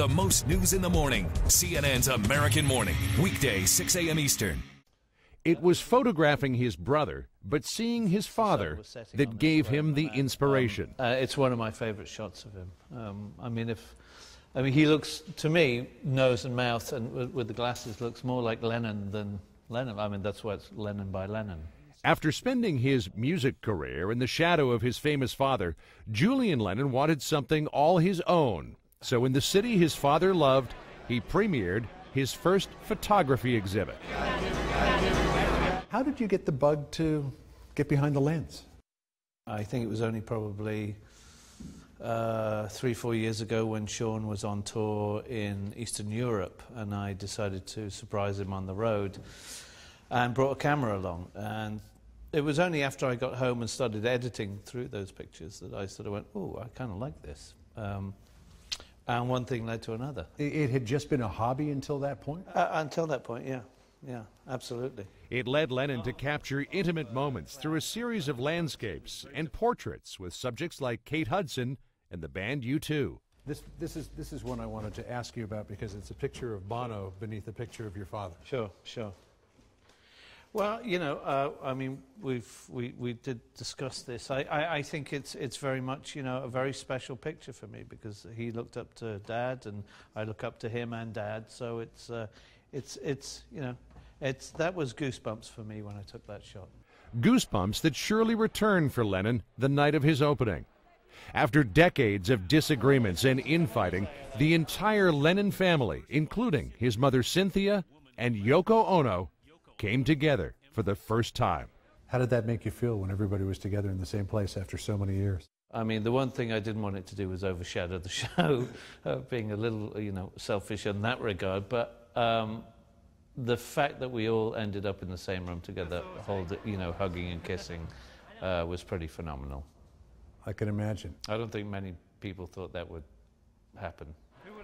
the most news in the morning. CNN's American Morning, weekday 6 a.m. Eastern. It was photographing his brother, but seeing his father that gave him the inspiration. It's one of my favorite shots of him. I mean, he looks, to me, nose and mouth, and with the glasses, looks more like Lennon than Lennon. I mean, that's why it's Lennon by Lennon. After spending his music career in the shadow of his famous father, Julian Lennon wanted something all his own. So in the city his father loved, he premiered his first photography exhibit. How did you get the bug to get behind the lens? I think it was only probably 3-4 years ago when Sean was on tour in Eastern Europe, and I decided to surprise him on the road and brought a camera along. And it was only after I got home and started editing through those pictures that I sort of went, oh, I kind of like this. And one thing led to another. It had just been a hobby until that point? Until that point, yeah. Yeah, absolutely. It led Lennon to capture intimate moments through a series of landscapes and portraits with subjects like Kate Hudson and the band U2. This is one I wanted to ask you about because it's a picture of Bono beneath a picture of your father. Sure, sure. Well, you know, I mean, we did discuss this. I think it's very much, you know, a very special picture for me because he looked up to Dad, and I look up to him and Dad. So it's you know, that was goosebumps for me when I took that shot. Goosebumps that surely returned for Lennon the night of his opening. After decades of disagreements and infighting, the entire Lennon family, including his mother Cynthia and Yoko Ono, came together for the first time. How did that make you feel when everybody was together in the same place after so many years? I mean, the one thing I didn't want it to do was overshadow the show, being a little, you know, selfish in that regard. But the fact that we all ended up in the same room together, hugging and kissing, was pretty phenomenal. I can imagine. I don't think many people thought that would happen.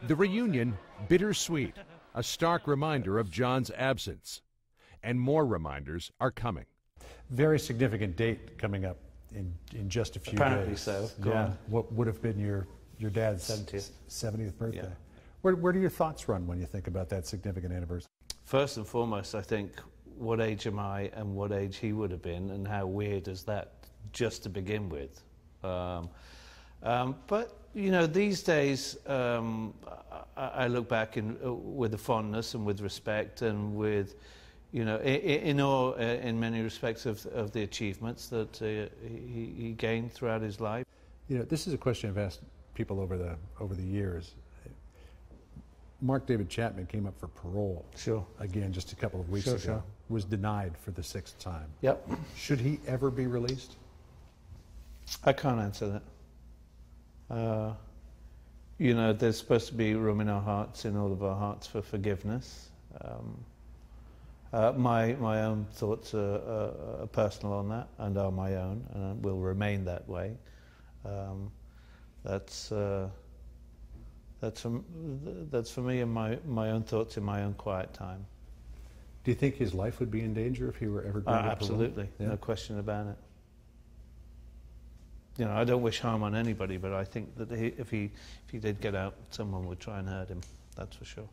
The reunion, bittersweet, a stark reminder of John's absence. And more reminders are coming. Very significant date coming up in just a few Apparently days. so. Yeah. What would have been your dad's 70th birthday? Yeah. Where do your thoughts run when you think about that significant anniversary? First and foremost, I think, what age am I and what age he would have been, and how weird is that just to begin with. But, you know, these days, I look back with a fondness and with respect and with, you know, in many respects of the achievements that he gained throughout his life. You know, this is a question I've asked people over the years. Mark David Chapman came up for parole. Sure. Again, just a couple of weeks ago. Sure. Was denied for the 6th time. Yep. Should he ever be released? I can't answer that. You know, there's supposed to be room in our hearts, in all of our hearts, for forgiveness. My own thoughts are personal on that, and are my own, and will remain that way. That's for me and my own thoughts in my own quiet time. Do you think his life would be in danger if he were ever going to absolutely, yeah. No question about it. You know, I don't wish harm on anybody, but I think that if he did get out, someone would try and hurt him. That's for sure.